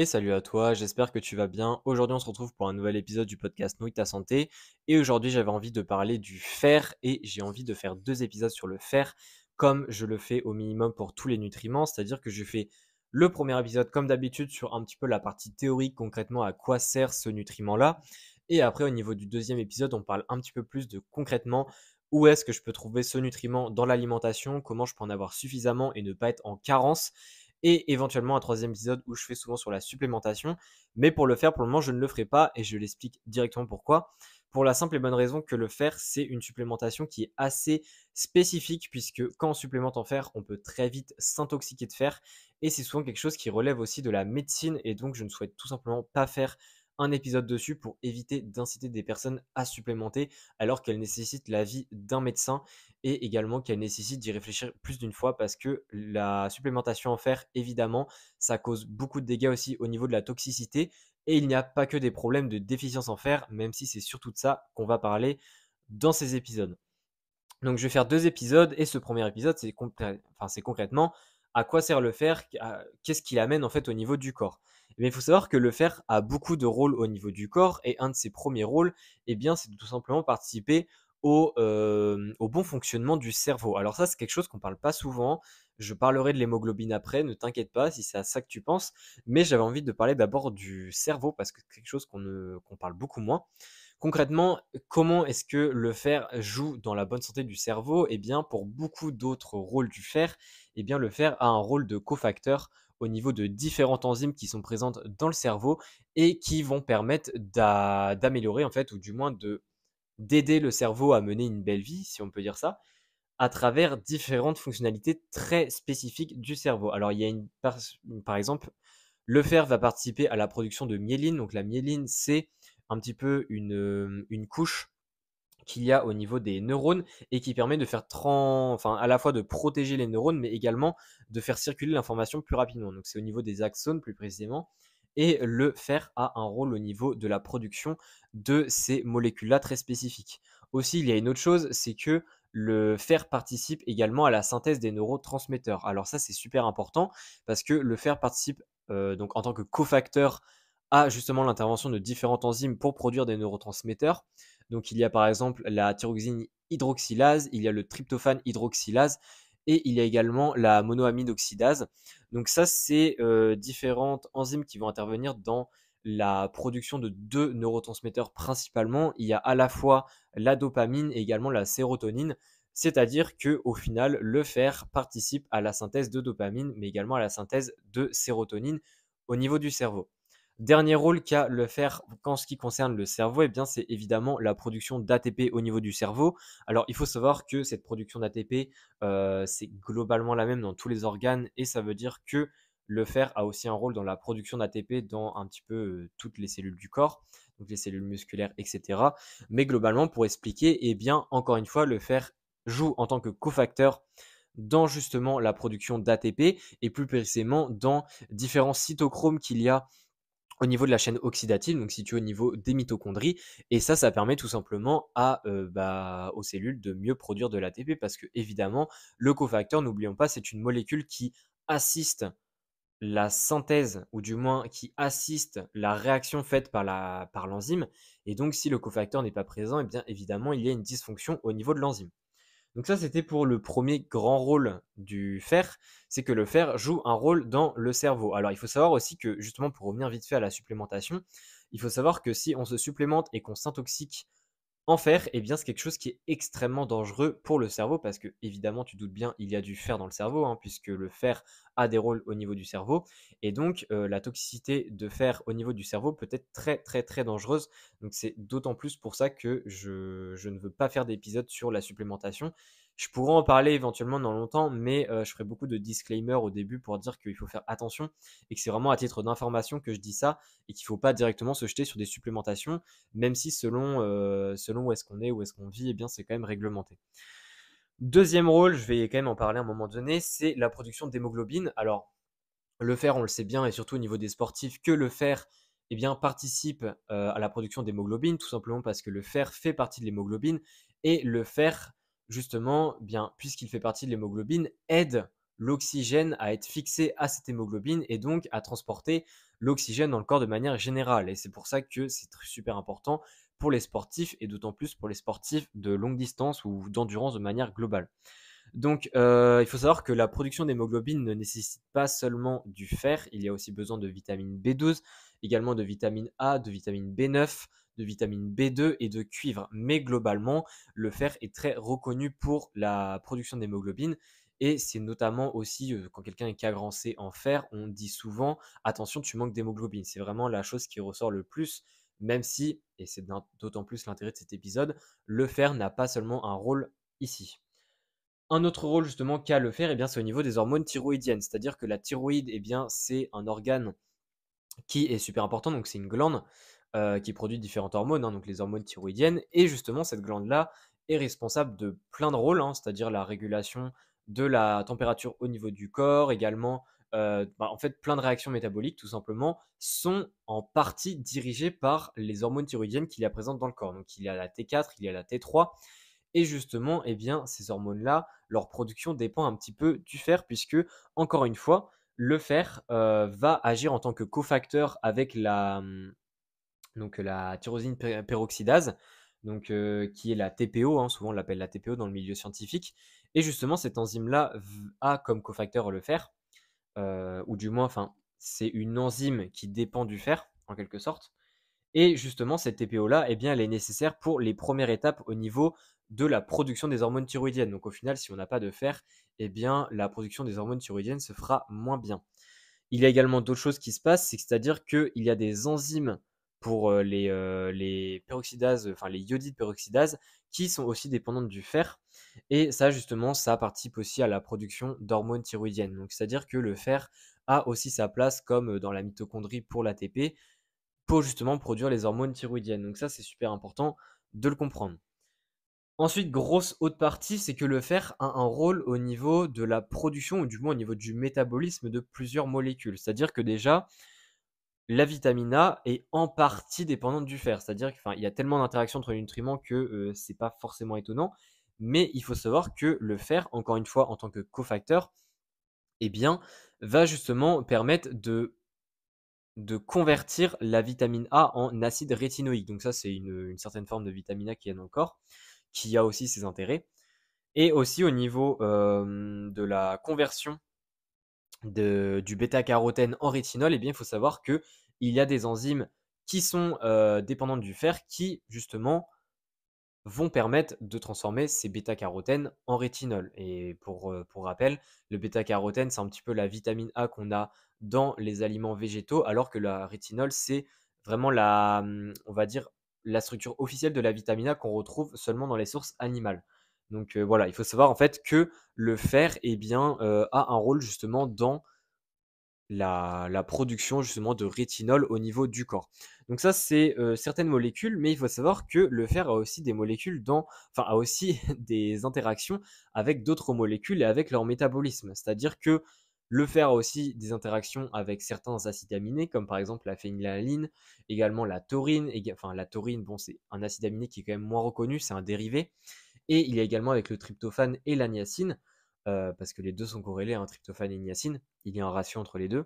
Et salut à toi, j'espère que tu vas bien. Aujourd'hui, on se retrouve pour un nouvel épisode du podcast Nourris ta santé. Et aujourd'hui, j'avais envie de parler du fer et j'ai envie de faire deux épisodes sur le fer, comme je le fais au minimum pour tous les nutriments. C'est-à-dire que je fais le premier épisode, comme d'habitude, sur un petit peu la partie théorique, concrètement à quoi sert ce nutriment-là. Et après, au niveau du deuxième épisode, on parle un petit peu plus de concrètement où est-ce que je peux trouver ce nutriment dans l'alimentation, comment je peux en avoir suffisamment et ne pas être en carence et éventuellement un troisième épisode où je fais souvent sur la supplémentation. Mais pour le faire, pour le moment, je ne le ferai pas et je l'explique directement pourquoi. Pour la simple et bonne raison que le fer, c'est une supplémentation qui est assez spécifique puisque quand on supplémente en fer, on peut très vite s'intoxiquer de fer et c'est souvent quelque chose qui relève aussi de la médecine et donc je ne souhaite tout simplement pas faire un épisode dessus pour éviter d'inciter des personnes à supplémenter alors qu'elles nécessitent l'avis d'un médecin et également qu'elle nécessite d'y réfléchir plus d'une fois parce que la supplémentation en fer, évidemment, ça cause beaucoup de dégâts aussi au niveau de la toxicité et il n'y a pas que des problèmes de déficience en fer, même si c'est surtout de ça qu'on va parler dans ces épisodes. Donc je vais faire deux épisodes et ce premier épisode, c'est concrètement à quoi sert le fer, qu'est-ce qu'il amène en fait au niveau du corps. Mais il faut savoir que le fer a beaucoup de rôles au niveau du corps et un de ses premiers rôles, eh bien, c'est de tout simplement participer au bon fonctionnement du cerveau. Alors ça, c'est quelque chose qu'on ne parle pas souvent. Je parlerai de l'hémoglobine après, ne t'inquiète pas si c'est à ça que tu penses. Mais j'avais envie de parler d'abord du cerveau parce que c'est quelque chose qu'on parle beaucoup moins. Concrètement, comment est-ce que le fer joue dans la bonne santé du cerveau? Eh bien, pour beaucoup d'autres rôles du fer, eh bien, le fer a un rôle de cofacteur au niveau de différentes enzymes qui sont présentes dans le cerveau et qui vont permettre d'améliorer en fait, ou du moins d'aider le cerveau à mener une belle vie, si on peut dire ça, à travers différentes fonctionnalités très spécifiques du cerveau. Alors, il y a par exemple, le fer va participer à la production de myéline. Donc, la myéline, c'est un petit peu une couche qu'il y a au niveau des neurones et qui permet de faire enfin, à la fois de protéger les neurones, mais également de faire circuler l'information plus rapidement. Donc, c'est au niveau des axones plus précisément. Et le fer a un rôle au niveau de la production de ces molécules-là très spécifiques. Aussi, il y a une autre chose, c'est que le fer participe également à la synthèse des neurotransmetteurs. Alors ça, c'est super important parce que le fer participe donc en tant que cofacteur à justement l'intervention de différentes enzymes pour produire des neurotransmetteurs. Donc il y a par exemple la thyroxine hydroxylase, il y a le tryptophane hydroxylase et il y a également la monoamide oxydase. Donc ça, c'est différentes enzymes qui vont intervenir dans la production de deux neurotransmetteurs principalement. Il y a à la fois la dopamine et également la sérotonine. C'est-à-dire que au final, le fer participe à la synthèse de dopamine, mais également à la synthèse de sérotonine au niveau du cerveau. Dernier rôle qu'a le fer en ce qui concerne le cerveau, eh bien, c'est évidemment la production d'ATP au niveau du cerveau. Alors, il faut savoir que cette production d'ATP, c'est globalement la même dans tous les organes et ça veut dire que le fer a aussi un rôle dans la production d'ATP dans un petit peu toutes les cellules du corps, donc les cellules musculaires, etc. Mais globalement, pour expliquer, eh bien, encore une fois, le fer joue en tant que cofacteur dans justement la production d'ATP et plus précisément dans différents cytochromes qu'il y a au niveau de la chaîne oxydative, donc située au niveau des mitochondries. Et ça permet tout simplement aux cellules de mieux produire de l'ATP parce que, évidemment, le cofacteur, n'oublions pas, c'est une molécule qui assiste la synthèse, ou du moins qui assiste la réaction faite par l'enzyme. Et donc, si le cofacteur n'est pas présent, eh bien évidemment, il y a une dysfonction au niveau de l'enzyme. Donc ça, c'était pour le premier grand rôle du fer, c'est que le fer joue un rôle dans le cerveau. Alors il faut savoir aussi que, justement, pour revenir vite fait à la supplémentation, il faut savoir que si on se supplémente et qu'on s'intoxique en fer, eh bien, c'est quelque chose qui est extrêmement dangereux pour le cerveau parce que, évidemment, tu doutes bien, il y a du fer dans le cerveau, hein, puisque le fer a des rôles au niveau du cerveau. Et donc, la toxicité de fer au niveau du cerveau peut être très, très, très dangereuse. Donc, c'est d'autant plus pour ça que je ne veux pas faire d'épisode sur la supplémentation. Je pourrais en parler éventuellement dans longtemps, mais je ferai beaucoup de disclaimers au début pour dire qu'il faut faire attention et que c'est vraiment à titre d'information que je dis ça et qu'il ne faut pas directement se jeter sur des supplémentations même si selon où est-ce qu'on est, où est-ce qu'on vit, eh bien c'est quand même réglementé. Deuxième rôle, je vais quand même en parler à un moment donné, c'est la production d'hémoglobine. Alors, le fer, on le sait bien, et surtout au niveau des sportifs, que le fer eh bien, participe à la production d'hémoglobine, tout simplement parce que le fer fait partie de l'hémoglobine, et le fer, justement, bien, puisqu'il fait partie de l'hémoglobine, aide l'oxygène à être fixé à cette hémoglobine et donc à transporter l'oxygène dans le corps de manière générale. Et c'est pour ça que c'est super important pour les sportifs et d'autant plus pour les sportifs de longue distance ou d'endurance de manière globale. Donc, il faut savoir que la production d'hémoglobine ne nécessite pas seulement du fer, il y a aussi besoin de vitamine B12, également de vitamine A, de vitamine B9, de vitamine B2 et de cuivre. Mais globalement, le fer est très reconnu pour la production d'hémoglobine et c'est notamment aussi quand quelqu'un est carencé en fer, on dit souvent attention, tu manques d'hémoglobine. C'est vraiment la chose qui ressort le plus, même si, et c'est d'autant plus l'intérêt de cet épisode, le fer n'a pas seulement un rôle ici. Un autre rôle justement qu'a le fer, c'est au niveau des hormones thyroïdiennes. C'est-à-dire que la thyroïde, c'est un organe qui est super important. Donc c'est une glande qui produit différentes hormones, donc les hormones thyroïdiennes. Et justement, cette glande-là est responsable de plein de rôles, c'est-à-dire la régulation de la température au niveau du corps, également en fait plein de réactions métaboliques tout simplement sont en partie dirigées par les hormones thyroïdiennes qu'il y a présentes dans le corps. Donc il y a la T4, il y a la T3 et justement, ces hormones-là, leur production dépend un petit peu du fer, puisque, encore une fois, le fer va agir en tant que cofacteur avec la tyrosine peroxydase, qui est la TPO, souvent on l'appelle la TPO dans le milieu scientifique. Et justement, cette enzyme-là a comme cofacteur le fer, ou du moins, c'est une enzyme qui dépend du fer, en quelque sorte. Et justement, cette TPO-là, elle est nécessaire pour les premières étapes au niveau de la production des hormones thyroïdiennes. Donc au final, si on n'a pas de fer, la production des hormones thyroïdiennes se fera moins bien. Il y a également d'autres choses qui se passent, c'est-à-dire qu'il y a des enzymes pour les peroxydases, enfin les iodides peroxydases, qui sont aussi dépendantes du fer. Et ça, justement, ça participe aussi à la production d'hormones thyroïdiennes. Donc c'est-à-dire que le fer a aussi sa place comme dans la mitochondrie pour l'ATP, pour justement produire les hormones thyroïdiennes. Donc ça, c'est super important de le comprendre. Ensuite, grosse autre partie, c'est que le fer a un rôle au niveau de la production, ou du moins au niveau du métabolisme de plusieurs molécules. C'est-à-dire que déjà, la vitamine A est en partie dépendante du fer. C'est-à-dire qu'il y a tellement d'interactions entre les nutriments que c'est pas forcément étonnant. Mais il faut savoir que le fer, encore une fois, en tant que cofacteur, va justement permettre de convertir la vitamine A en acide rétinoïque. Donc ça, c'est une certaine forme de vitamine A qui est dans le corps, qui a aussi ses intérêts. Et aussi au niveau de la conversion du bêta-carotène en rétinol, il faut savoir qu'il y a des enzymes qui sont dépendantes du fer qui, justement, vont permettre de transformer ces bêta-carotènes en rétinol. Et pour rappel, le bêta-carotène, c'est un petit peu la vitamine A qu'on a dans les aliments végétaux, alors que la rétinol, c'est vraiment on va dire, la structure officielle de la vitamine A qu'on retrouve seulement dans les sources animales. Donc voilà, il faut savoir en fait que le fer a un rôle justement dans la production justement de rétinol au niveau du corps. Donc ça, c'est certaines molécules, mais il faut savoir que le fer a aussi des molécules a aussi des interactions avec d'autres molécules et avec leur métabolisme. C'est-à-dire que le fer a aussi des interactions avec certains acides aminés, comme par exemple la phénylalanine, également la taurine. La taurine, bon, c'est un acide aminé qui est quand même moins reconnu, c'est un dérivé. Et il y a également avec le tryptophane et la niacine, parce que les deux sont corrélés, tryptophane et niacine. Il y a un ratio entre les deux.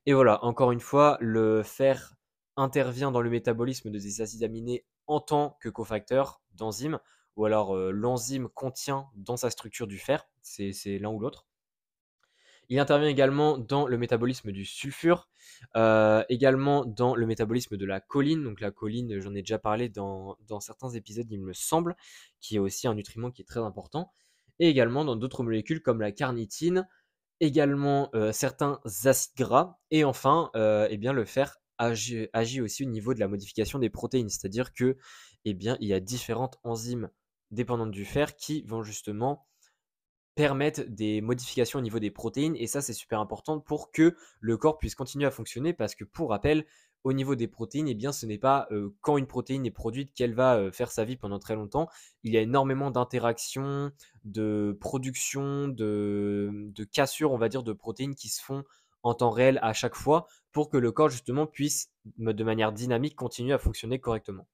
Et voilà, encore une fois, le fer intervient dans le métabolisme de ces acides aminés en tant que cofacteur d'enzymes, ou alors l'enzyme contient dans sa structure du fer, c'est l'un ou l'autre. Il intervient également dans le métabolisme du sulfure, également dans le métabolisme de la choline. Donc la choline, j'en ai déjà parlé dans certains épisodes, il me semble, qui est aussi un nutriment qui est très important. Et également dans d'autres molécules comme la carnitine, également certains acides gras. Et enfin, le fer agit aussi au niveau de la modification des protéines. C'est-à-dire que il y a différentes enzymes dépendantes du fer qui vont justement permettent des modifications au niveau des protéines et ça c'est super important pour que le corps puisse continuer à fonctionner parce que pour rappel au niveau des protéines ce n'est pas quand une protéine est produite qu'elle va faire sa vie pendant très longtemps. Il y a énormément d'interactions, de production, de cassures on va dire de protéines qui se font en temps réel à chaque fois pour que le corps justement puisse de manière dynamique continuer à fonctionner correctement.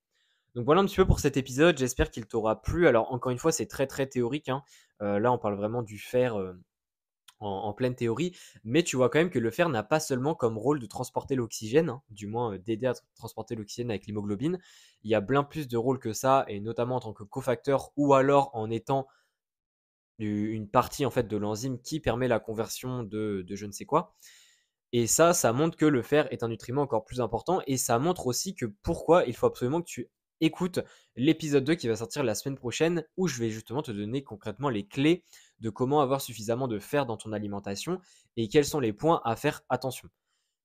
Donc voilà un petit peu pour cet épisode, j'espère qu'il t'aura plu. Alors encore une fois, c'est très très théorique, là, on parle vraiment du fer en pleine théorie, mais tu vois quand même que le fer n'a pas seulement comme rôle de transporter l'oxygène, hein, du moins d'aider à transporter l'oxygène avec l'hémoglobine. Il y a bien plus de rôles que ça, et notamment en tant que cofacteur ou alors en étant une partie en fait de l'enzyme qui permet la conversion de je ne sais quoi. Et ça montre que le fer est un nutriment encore plus important et ça montre aussi que pourquoi il faut absolument que tu écoutes l'épisode 2 qui va sortir la semaine prochaine où je vais justement te donner concrètement les clés de comment avoir suffisamment de fer dans ton alimentation et quels sont les points à faire attention.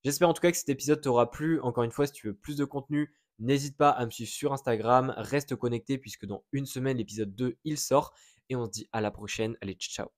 J'espère en tout cas que cet épisode t'aura plu. Encore une fois, si tu veux plus de contenu, n'hésite pas à me suivre sur Instagram. Reste connecté puisque dans une semaine, l'épisode 2, il sort. Et on se dit à la prochaine. Allez, ciao.